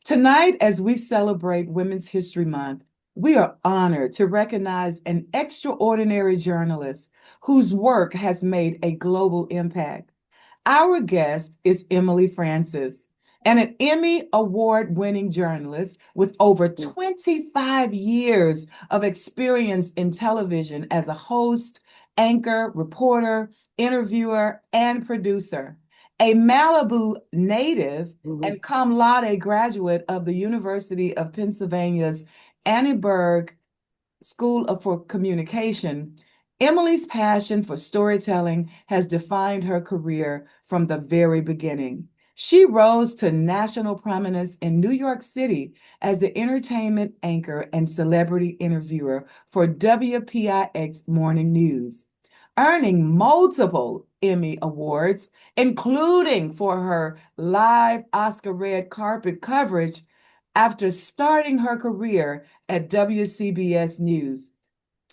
Tonight, as we celebrate Women's History Month, we are honored to recognize an extraordinary journalist whose work has made a global impact. Our guest is Emily Francis, an Emmy Award-winning journalist with over 25 years of experience in television as a host, anchor, reporter, interviewer, and producer. A Malibu native Mhm. and cum laude graduate of the University of Pennsylvania's Annenberg for Communication, Emily's passion for storytelling has defined her career from the very beginning. She rose to national prominence in New York City as the entertainment anchor and celebrity interviewer for WPIX Morning News, earning multiple Emmy Awards, including for her live Oscar red carpet coverage after starting her career at WCBS News.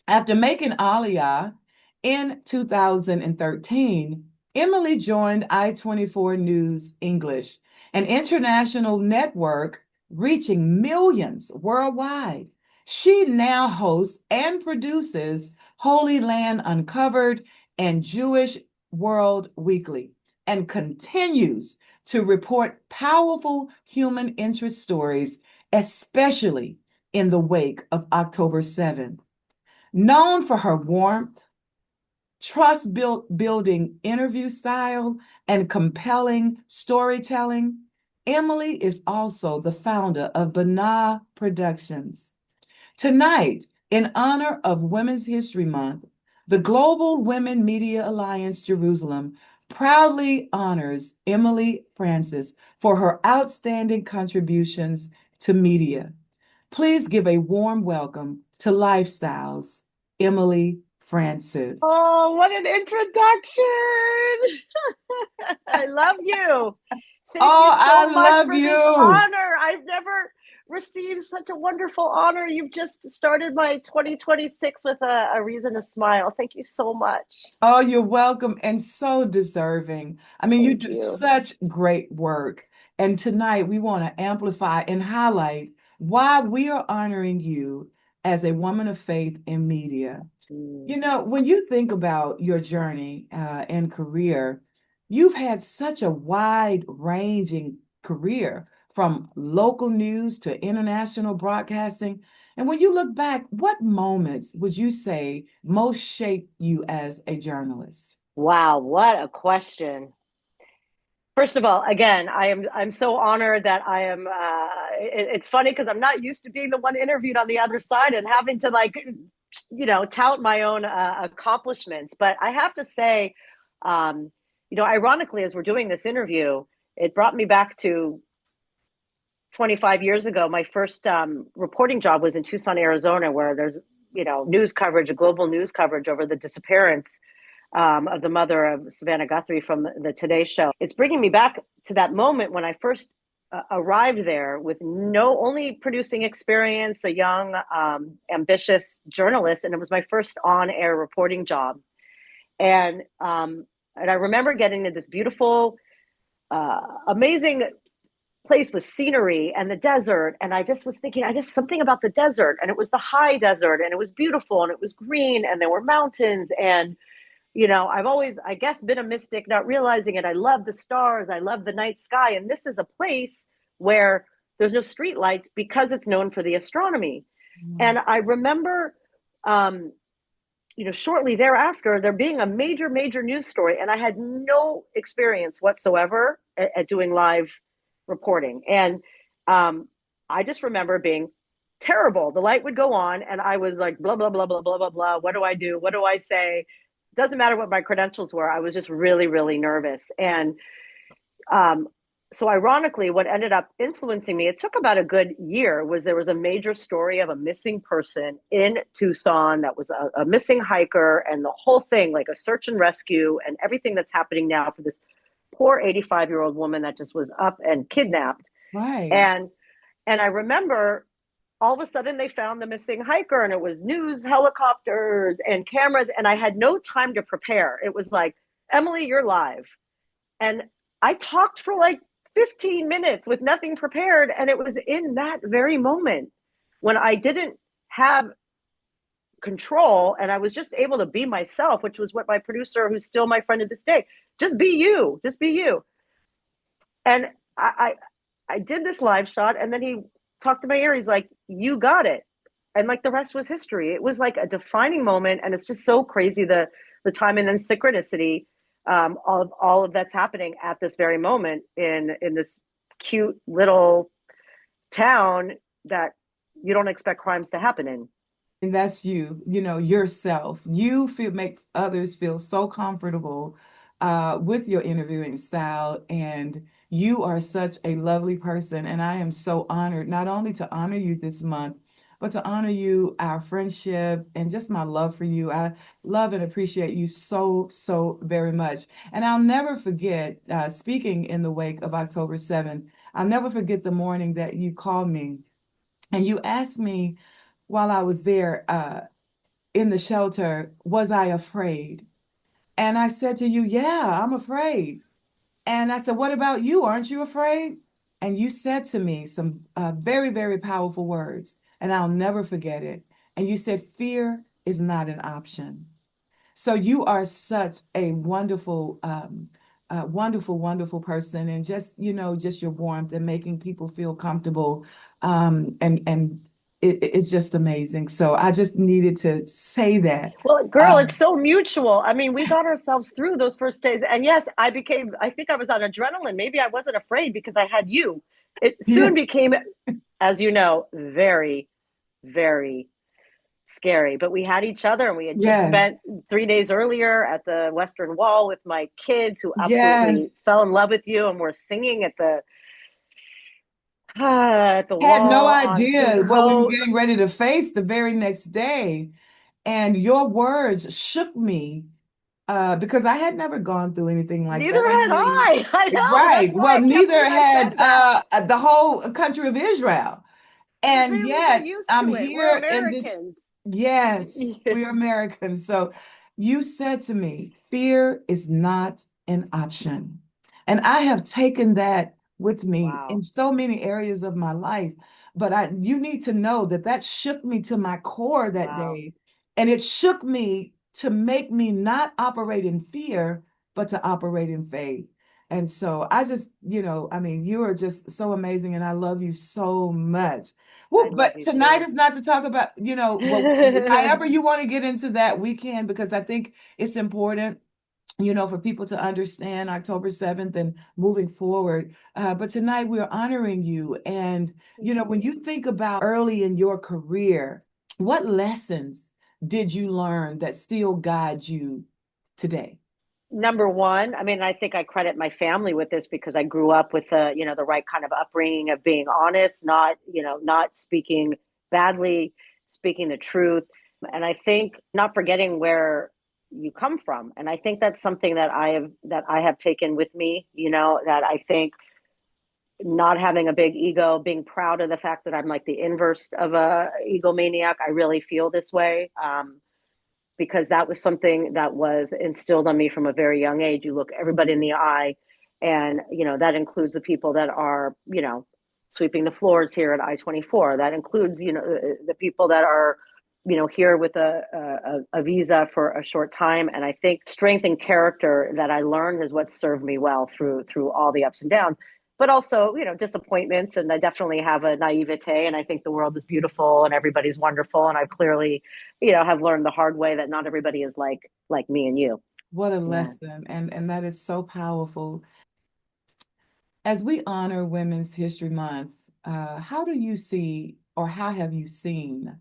After making Aliyah in 2013, Emily joined I-24 News English, an international network reaching millions worldwide. She now hosts and produces Holy Land Uncovered and Jewish World Weekly, and continues to report powerful human interest stories, especially in the wake of October 7th. Known for her warmth, building interview style, and compelling storytelling, Emily is also the founder of Bana Productions. Tonight, in honor of Women's History Month, the Global Women Media Alliance Jerusalem proudly honors Emily Francis for her outstanding contributions to media. Please give a warm welcome to Lifestyles, Emily Francis. Oh, what an introduction. I love you. Thank you Oh, I so much love for this you. honor. I've never received such a wonderful honor. You've just started my 2026 with a reason to smile. Thank you so much. Oh, you're welcome and so deserving. I mean, you Thank do you. such great work. And tonight we want to amplify and highlight why we are honoring you as a woman of faith in media. Mm. You know, when you think about your journey and career, you've had such a wide-ranging career from local news to international broadcasting. And when you look back, what moments would you say most shaped you as a journalist? Wow, what a question. First of all, again, I'm so honored that I am. It's funny because I'm not used to being the one interviewed on the other side and having to tout my own accomplishments. But I have to say, ironically, as we're doing this interview, it brought me back to 25 years ago. My first reporting job was in Tucson, Arizona, where there's news coverage, global news coverage over the disappearance of the mother of Savannah Guthrie from the Today Show. It's bringing me back to that moment when I first arrived there with no only producing experience, a young, ambitious journalist, and it was my first on-air reporting job. And I remember getting to this beautiful, amazing place with scenery and the desert. And I just was thinking, I just something about the desert, and it was the high desert, and it was beautiful, and it was green, and there were mountains, and I've always, I guess, been a mystic, not realizing it. I love the stars. I love the night sky. And this is a place where there's no street lights because it's known for the astronomy. Mm. And I remember, um, shortly thereafter, there being a major, major news story. And I had no experience whatsoever at doing live reporting. And um, I just remember being terrible. The light would go on, and I was like, blah, blah, blah, blah, blah, blah, blah. What do I do? What do I say? Doesn't matter what my credentials were. I was just really, really nervous. And um, so, ironically, what ended up influencing me, it took about a good year, was there was a major story of a missing person in Tucson that was a missing hiker, and the whole thing, like a search and rescue, and everything that's happening now for this poor 85-year-old woman that just was up and kidnapped. Right. And and I remember all of a sudden they found the missing hiker, and it was news helicopters and cameras, and I had no time to prepare. It was like, Emily, you're live. And I talked for like 15 minutes with nothing prepared. And it was in that very moment when I didn't have control and I was just able to be myself, which was what my producer, who's still my friend to this day, just be you. And I did this live shot, and then he talked to my ear. He's like, "You got it," and like the rest was history. It was like a defining moment, and it's just so crazy the time and then synchronicity of all of that's happening at this very moment in this cute little town that you don't expect crimes to happen in. And that's you, yourself. You feel make others feel so comfortable with your interviewing style, and you are such a lovely person. And I am so honored not only to honor you this month, but to honor you, our friendship, and just my love for you. I love and appreciate you so, so very much. And I'll never forget, speaking in the wake of October 7th, I'll never forget the morning that you called me and you asked me while I was there in the shelter, was I afraid? And I said to you, yeah, I'm afraid. And I said, what about you? Aren't you afraid? And you said to me some very, very powerful words, and I'll never forget it. And you said, fear is not an option. So you are such a wonderful, wonderful, wonderful person, and just just your warmth and making people feel comfortable, and it's just amazing. So I just needed to say that. Well, girl, it's Um, so mutual. I mean, we got ourselves through those first days. And yes, I think I was on adrenaline. Maybe I wasn't afraid because I had you. It yeah, soon became, as you know, very, very scary. But we had each other, and we had just yes, spent 3 days earlier at the Western Wall with my kids who yes. absolutely fell in love with you. And we're singing at the Had no wall on idea what we were Simcoe. getting ready to face the very next day. And your words shook me because I had never gone through anything like Neither that. I had mean, I. I know. That's right. why Well, I can't neither believe I had said that. the whole country of Israel. And Israelis are yet used I'm to it. We're here in this. Americans. Yes, we're Americans. So you said to me, fear is not an option. And I have taken that with me in Wow. so many areas of my life. But you need to know that that shook me to my core that Wow. day. And it shook me to make me not operate in fear, but to operate in faith. And so I just, I mean, you are just so amazing and I love you so much. I Well, love but you tonight too. is not to talk about, what, however you want to get into that, we can, because I think it's important, for people to understand October 7th and moving forward. But tonight we're honoring you. And, Thank when you. you think about early in your career, what lessons did you learn that still guide you today? Number one, I mean, I think I credit my family with this because I grew up with the right kind of upbringing of being honest, not speaking badly, speaking the truth. And I think not forgetting where you come from. And I think that's something that I have taken with me, that I think not having a big ego, being proud of the fact that I'm like the inverse of a egomaniac. I really feel this way. Because that was something that was instilled on me from a very young age. You look everybody in the eye, and that includes the people that are sweeping the floors here at I-24. That includes the people that are here with a visa for a short time. And I think strength and character that I learned is what served me well through all the ups and downs, but also disappointments. And I definitely have a naivete, and I think the world is beautiful and everybody's wonderful, and I've clearly have learned the hard way that not everybody is like me and you. What a Yeah. lesson. And that is so powerful. As we honor Women's History Month, how do you see, or how have you seen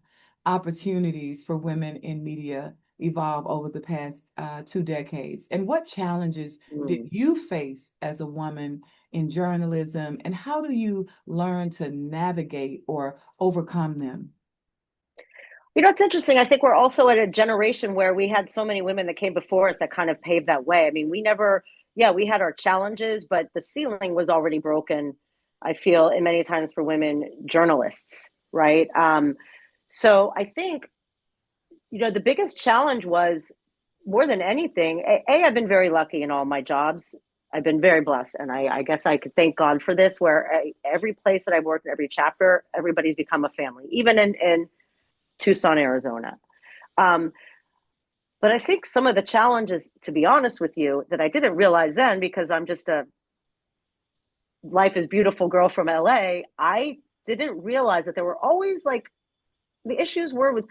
opportunities for women in media evolve over the past 2 decades? And what challenges did Mm. you face as a woman in journalism? And how do you learn to navigate or overcome them? It's interesting. I think we're also at a generation where we had so many women that came before us that kind of paved that way. I mean, we never, yeah, we had our challenges, but the ceiling was already broken, I feel, in many times for women journalists, right? So I think, the biggest challenge was more than anything, I've been very lucky in all my jobs. I've been very blessed, and I guess I could thank God for this. Where every place that I've worked, every chapter, everybody's become a family, even in Tucson, Arizona. Um, but I think some of the challenges, to be honest with you, that I didn't realize then, because I'm just a life is beautiful girl from LA, I didn't realize that there were always like the issues were with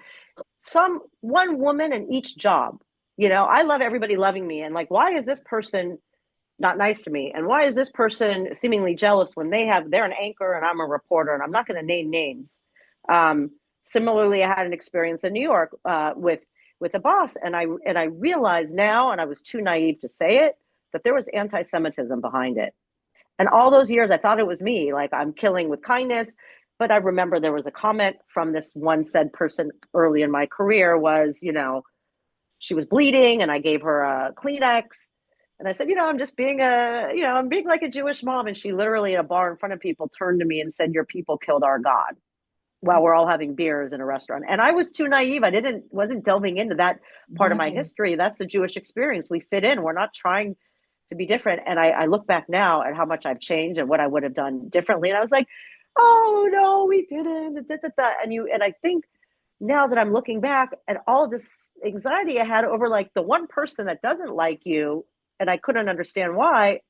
some one woman in each job. I love everybody loving me, and like, why is this person not nice to me, and why is this person seemingly jealous when they're an anchor and I'm a reporter, and I'm not going to name names. um, Similarly, I had an experience in New York with a boss, and I realized now, and I was too naive to say it, that there was anti-Semitism behind it. And all those years, I thought it was me, like I'm killing with kindness. But I remember there was a comment from this one said person early in my career was, she was bleeding and I gave her a Kleenex. And I said, I'm just being I'm being like a Jewish mom. And she literally, in a bar in front of people, turned to me and said, your people killed our God, while we're all having beers in a restaurant. And I was too naive. Wasn't delving into that part of my Right. history. That's the Jewish experience. We fit in. We're not trying to be different. And I look back now at how much I've changed and what I would have done differently. And I was like, oh no, we didn't. And I think now that I'm looking back at all of this anxiety I had over like the one person that doesn't like you, and I couldn't understand why,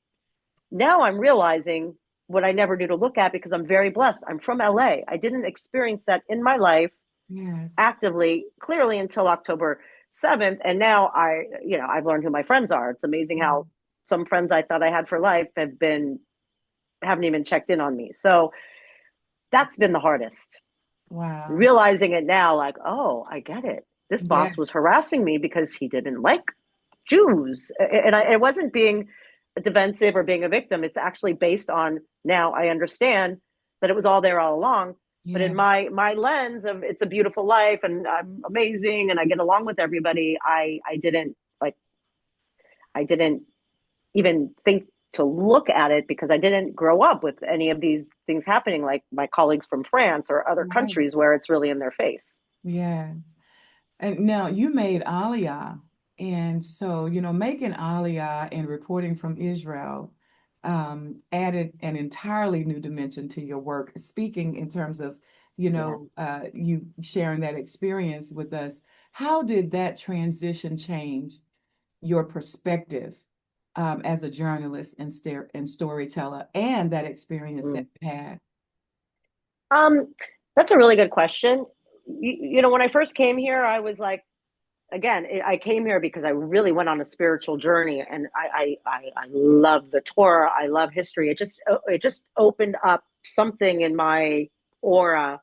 now I'm realizing what I never do to look at, because I'm very blessed. I'm from LA. I didn't experience that in my life Yes. actively, clearly, until October 7th. And now I've learned who my friends are. It's amazing how some friends I thought I had for life haven't even checked in on me. So that's been the hardest. Wow. Realizing it now, like, oh, I get it. This Yeah. boss was harassing me because he didn't like Jews. And it wasn't being defensive or being a victim. It's actually based on, now I understand that it was all there all along. But Yeah. in my lens of it's a beautiful life and I'm amazing and I get along with everybody, I didn't even think to look at it, because I didn't grow up with any of these things happening like my colleagues from France or other Right. countries where it's really in their face. Yes. And now you made Aliyah. And so, making Aliyah and reporting from Israel added an entirely new dimension to your work, speaking in terms of, Yeah. you sharing that experience with us. How did that transition change your perspective as a journalist and storyteller and that experience that Mm. you had? Um, that's a really good question. When I first came here, I was like, again, I came here because I really went on a spiritual journey, and I love the Torah. I love history. It just opened up something in my aura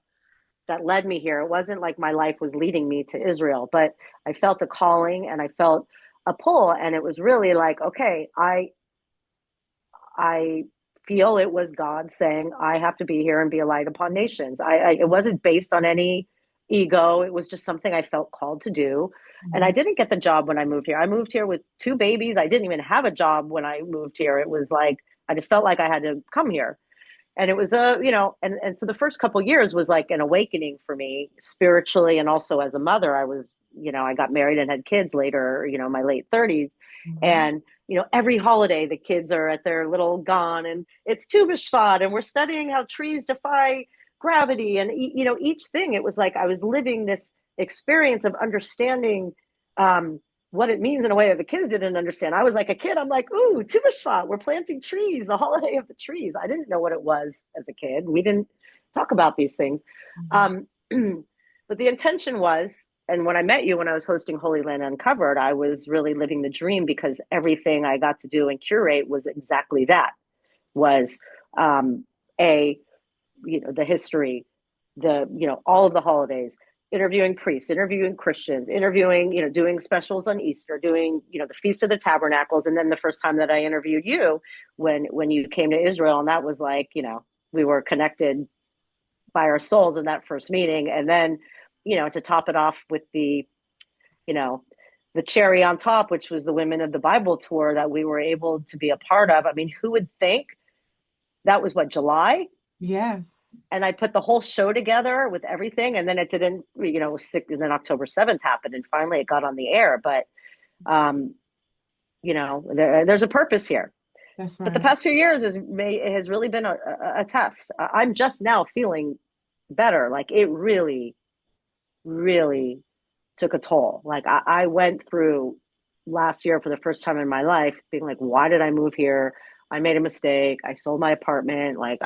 that led me here. It wasn't like my life was leading me to Israel, but I felt a calling and I felt a pull, and it was really like, okay, I feel it was God saying I have to be here and be a light upon nations. It wasn't based on any ego. It was just something I felt called to do. And I Mhm. didn't get the job when I moved here. I moved here with two babies. I didn't even have a job when I moved here. It was like I just felt like I had to come here. And it was and so the first couple of years was like an awakening for me spiritually, and also as a mother. I got married and had kids later, my late 30s. Mhm. And every holiday the kids are at their little gone, and it's Tu B'Shvat, and we're studying how trees defy gravity, and each thing, it was like I was living this experience of understanding what it means in a way that the kids didn't understand. I was like a kid. I'm like, ooh, Tu B'Shvat, we're planting trees, the holiday of the trees. I didn't know what it was as a kid. We didn't talk about these things. Mhm. Um, but the intention was, and when I met you, when I was hosting Holy Land Uncovered, I was really living the dream, because everything I got to do and curate was exactly that. Was um, a the history, all of the holidays, interviewing priests, interviewing Christians, interviewing doing specials on Easter, doing the Feast of the Tabernacles, and then the first time that I interviewed you, when you came to Israel, and that was like we were connected by our souls in that first meeting, and then to top it off with you know the cherry on top, which was the Women of the Bible tour that we were able to be a part of. I mean, who would think that was what, July? Yes. And I put the whole show together with everything, and then it didn't, and then October 7th happened, and finally it got on the air. But there's a purpose here. That's But the right. past few years has really been a test. I'm just now feeling better. Like it really, really took a toll. Like I went through last year for the first time in my life being like, why did I move here? I made a mistake. I sold my apartment. Like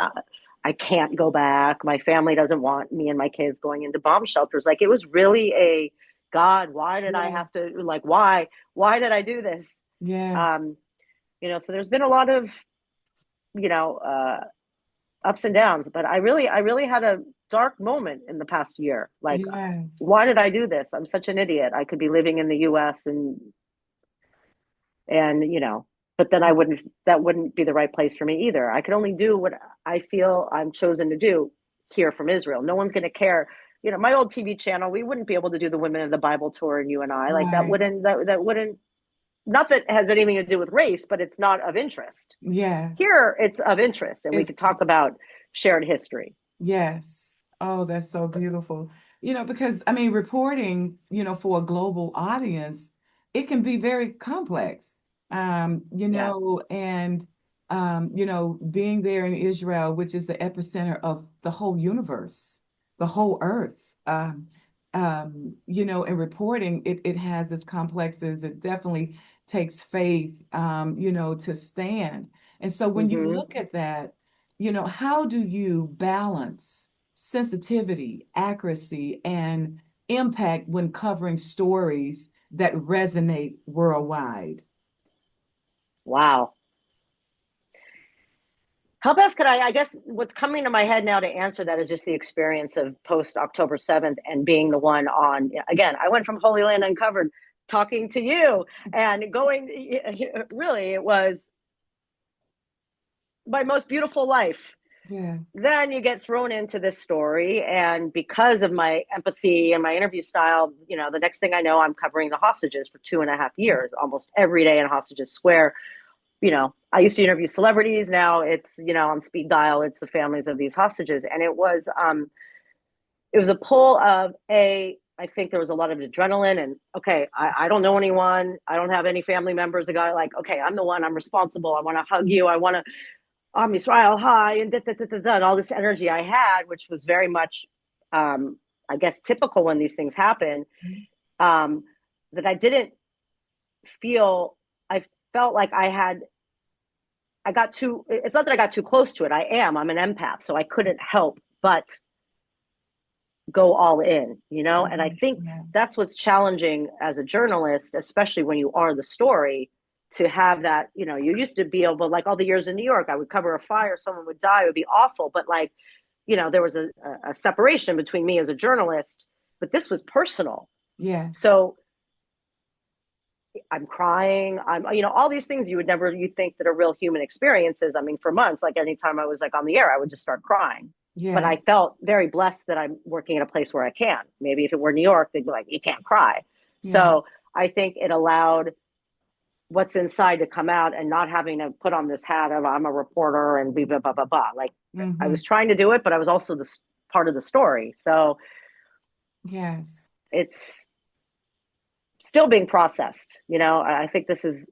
I can't go back. My family doesn't want me and my kids going into bomb shelters. Like it was really a God, why did I Yeah. have to like why did I do this? Yes. Um, so there's been a lot of, you know, ups and downs, but I really had a dark moment in the past year. Like, Yes. why did I do this? I'm such an idiot. I could be living in the US and but then that wouldn't be the right place for me either. I could only do what I feel I'm chosen to do here from Israel. No one's going to care. My old TV channel, we wouldn't be able to do the Women of the Bible tour and you and I like that Right. wouldn't not that it has anything to do with race, but it's not of interest. Yes. Here it's of interest and we It's could talk about shared history. yes. Oh, that's so beautiful. Because I mean, reporting, for a global audience, it can be very complex. Yeah. And being there in Israel, which is the epicenter of the whole universe, the whole earth. And reporting, it has its complexes. It definitely takes faith, to stand. And so when you Mm-hmm. look at that, how do you balance sensitivity, accuracy, and impact when covering stories that resonate worldwide? Wow. How best could I guess what's coming to my head now to answer that is just the experience of post October 7th and being the one on, again, I went from Holy Land Uncovered talking to you and going, really, it was my most beautiful life. Yes. Then you get thrown into this story. And because of my empathy and my interview style, the next thing I know, I'm covering the hostages for 2.5 years, almost every day in Hostages Square. I used to interview celebrities. Now it's, on speed dial, it's the families of these hostages. And it was a pull of I think there was a lot of adrenaline and okay, I don't know anyone. I don't have any family members. A guy like, okay, I'm the one, I'm responsible. I want to hug you. I want to, Israel high and, da, da, da, da, da, and all this energy I had, which was very much, I guess, typical when these things happen, um, that I didn't feel, I felt like I got too, it's not that I got too close to it. I'm an empath. So I couldn't help but go all in. And I Mhm. think Yes. that's what's challenging as a journalist, especially when you are the story, to have that, you used to be able, like all the years in New York, I would cover a fire, someone would die, it would be awful. But like, there was a separation between me as a journalist, but this was personal. Yes. So I'm crying. All these things you think that are real human experiences. I mean, for months, like anytime I was like on the air, I would just start crying. But Yes. I felt very blessed that I'm working in a place where I can. Maybe if it were New York, they'd be like, you can't cry. Yeah. So I think it allowed what's inside to come out and not having to put on this hat of I'm a reporter and blah, blah, blah, blah, blah. Like I Hmm. was trying to do it, but I was also the part of the story. So Yes. it's still being processed. I think this is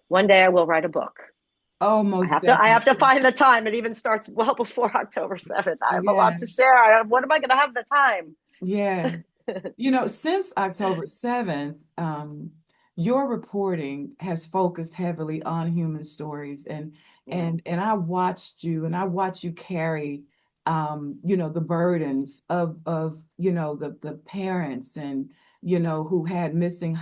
one day I will write a book. Oh, I most have to I have to definitely. find the time. It even starts well before October 7th. I have a lot Yeah. to share. What am I going to have the time? Yes. Since October 7th, your reporting has focused heavily on human stories and Yeah. and and I watched you and I watched you carry the burdens of the parents and who had missing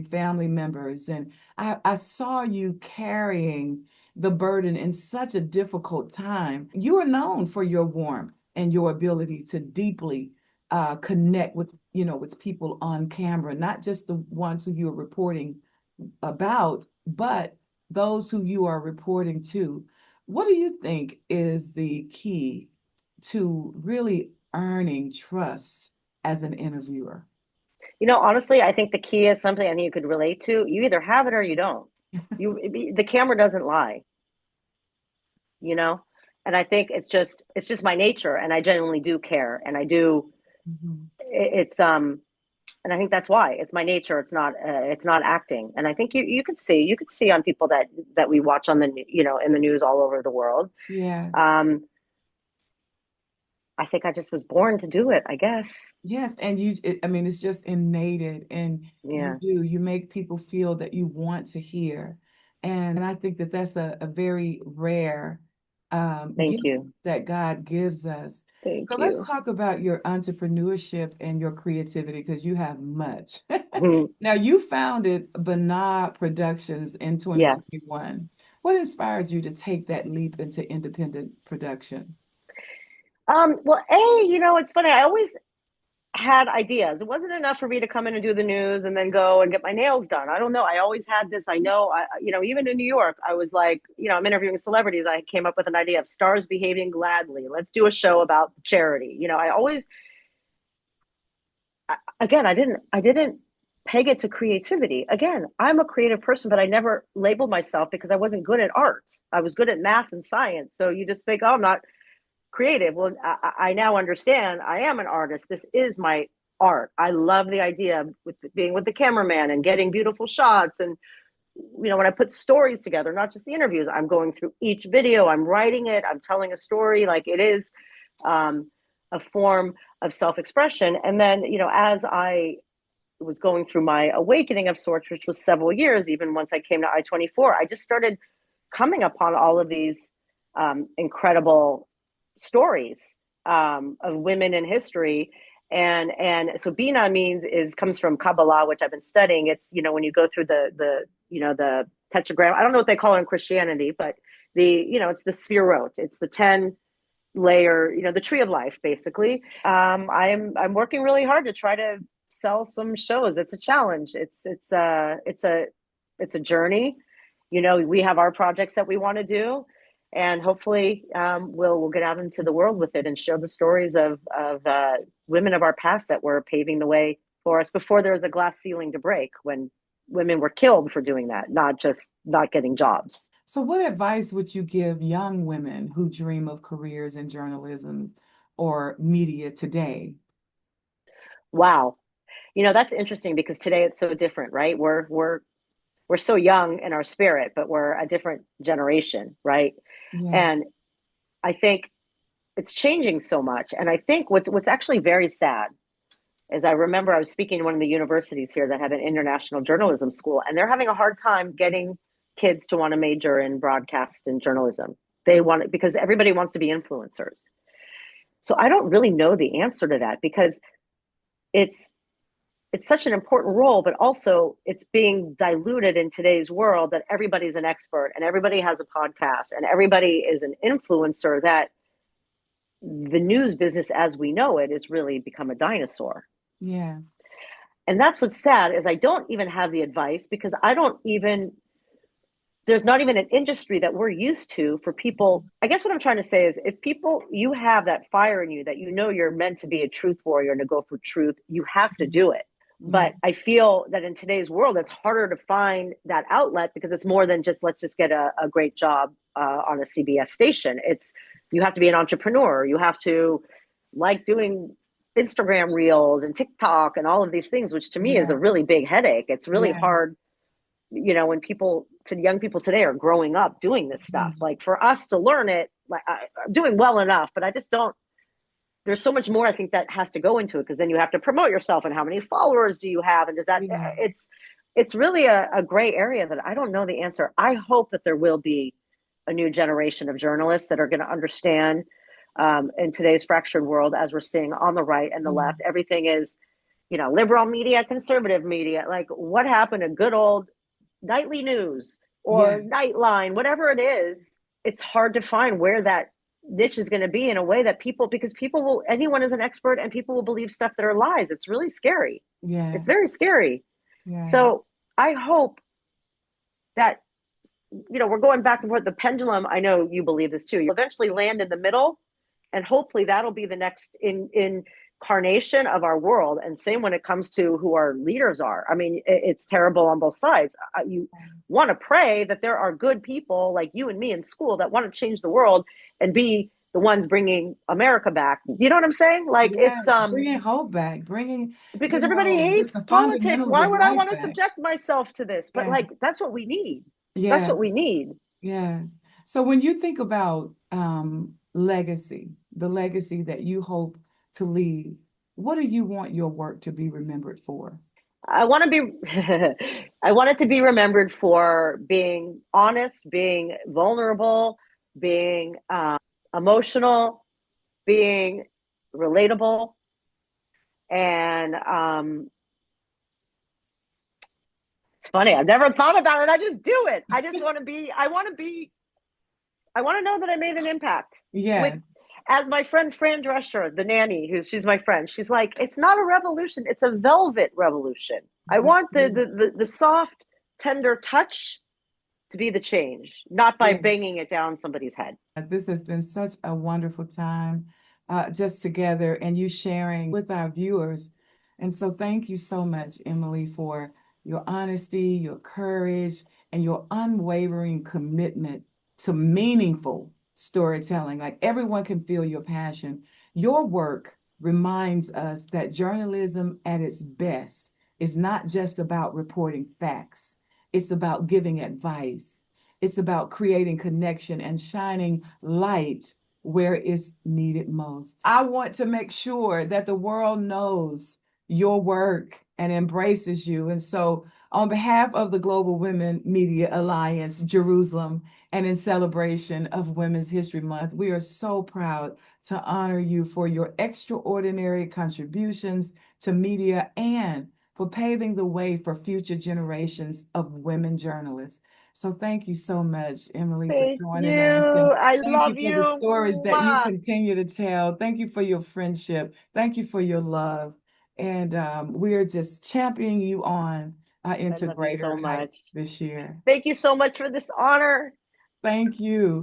family members. And I saw you carrying the burden in such a difficult time. You are known for your warmth and your ability to deeply connect with people on camera, not just the ones who you're reporting about, but those who you are reporting to. What do you think is the key to really earning trust as an interviewer? Honestly, I think the key is something I think you could relate to. You either have it or you don't. The camera doesn't lie, you know? And I think it's just my nature and I genuinely do care and I do Mhm. it's And I think that's why it's my nature. It's not acting. And I think you could see on people that we watch on the, in the news all over the world. Yes. Um, I think I just was born to do it, I guess. Yes, and I mean, it's just innate, and Yeah. you make people feel that you want to hear. And I think that that's a very rare Thank gift you. that God gives us. Thank So let's you. talk about your entrepreneurship and your creativity because you have much. Mhm. Now, you founded Bana Productions in Yeah. 2021. What inspired you to take that leap into independent production? Well, it's funny. I always had ideas. It wasn't enough for me to come in and do the news and then go and get my nails done. I don't know. I always had this. I know, even in New York, I was like, I'm interviewing celebrities. I came up with an idea of stars behaving gladly. Let's do a show about charity. I always, again, I didn't peg it to creativity. Again, I'm a creative person, but I never labeled myself because I wasn't good at art. I was good at math and science. So you just think, oh, I'm not creative. Well, I now understand I am an artist. This is my art. I love the idea of being with the cameraman and getting beautiful shots. And, when I put stories together, not just the interviews, I'm going through each video, I'm writing it, I'm telling a story. Like it is a form of self expression. And then, as I was going through my awakening of sorts, which was several years, even once I came to I-24, I just started coming upon all of these incredible stories of women in history. And so Bina comes from Kabbalah, which I've been studying. It's, when you go through the tetragram, I don't know what they call it in Christianity, but it's the spherot. It's the 10 layer, the tree of life, basically. I'm working really hard to try to sell some shows. It's a challenge. It's a journey. We have our projects that we want to do, and hopefully we'll get out into the world with it and show the stories of women of our past that were paving the way for us before there was a glass ceiling to break, when women were killed for doing that, not just not getting jobs. So, what advice would you give young women who dream of careers in journalism or media today? Wow. That's interesting because today it's so different, right? We're so young in our spirit, but we're a different generation, right? Yeah. And I think it's changing so much. And I think what's actually very sad is I remember I was speaking to one of the universities here that have an international journalism school, and they're having a hard time getting kids to want to major in broadcast and journalism. They want it because everybody wants to be influencers. So I don't really know the answer to that because it's it's such an important role, but also it's being diluted in today's world that everybody's an expert and everybody has a podcast and everybody is an influencer, that the news business as we know it has really become a dinosaur. Yes. And that's what's sad is I don't even have the advice because I don't even there's not even an industry that we're used to for people. I guess what I'm trying to say is if people you have that fire in you that you're meant to be a truth warrior and to go for truth, you have to do it. Yeah. But I feel that in today's world, it's harder to find that outlet because it's more than just let's just get a great job on a CBS station. It's you have to be an entrepreneur. You have to like doing Instagram reels and TikTok and all of these things, which to me is a Yeah. really big headache. It's really Yeah. hard, when young people today are growing up doing this stuff. Mhm. Like for us to learn it, like I'm doing well enough, but I just don't there's so much more I think that has to go into it because then you have to promote yourself and how many followers do you have and does that Yeah. it's really a gray area that I don't know the answer. I hope that there will be a new generation of journalists that are going to understand in today's fractured world, as we're seeing on the right and the Yeah. left, everything is liberal media, conservative media. Like what happened to good old nightly news Yeah. or Nightline, whatever it is. It's hard to find where that niche is going to be in a way that because people will, anyone is an expert and people will believe stuff that are lies. It's really scary. Yeah. It's very scary. Yeah. So I hope that, we're going back and forth. The pendulum, I know you believe this too. You'll eventually land in the middle and hopefully that'll be the next incarnation of our world. And same when it comes to who our leaders are. I mean, it's terrible on both sides. You want to pray that there are good people like you and me in school that want to change the world and be the ones bringing America back. You know what I'm saying? Like it's Yes, bringing hope back, bringing, because everybody just the hates politics. fundamentals Why of would I life want to back. subject myself to this? But Yeah, like that's what we need. That's yeah, what we need. yes. So when you think about legacy, the legacy that you hope to leave, what do you want your work to be remembered for? I want to be I want it to be remembered for being honest, being vulnerable, being emotional, being relatable, and it's funny. I've never thought about it. I just do it. I just want to be. I want to be. I want to know that I made an impact with. Yes. As my friend Fran Drescher, the nanny, she's my friend, she's like, it's not a revolution, it's a velvet revolution. I want the soft, tender touch to be the change, not by Yeah. banging it down somebody's head. This has been such a wonderful time just together and you sharing with our viewers. And so thank you so much, Emily, for your honesty, your courage, and your unwavering commitment to meaningful storytelling. Like everyone can feel your passion. Your work reminds us that journalism at its best is not just about reporting facts, it's about giving advice. It's about creating connection and shining light where it's needed most. I want to make sure that the world knows your work and embraces you. And so, on behalf of the Global Women Media Alliance, Jerusalem, and in celebration of Women's History Month, we are so proud to honor you for your extraordinary contributions to media and for paving the way for future generations of women journalists. So thank you so much, Emily, for Thank joining us. And you. I thank you love for the you. stories that you Mwah. continue to tell. Thank you for your friendship. Thank you for your love. And we are just championing you on I into love you greater so heights much. this year. Thank you so much for this honor. Thank you.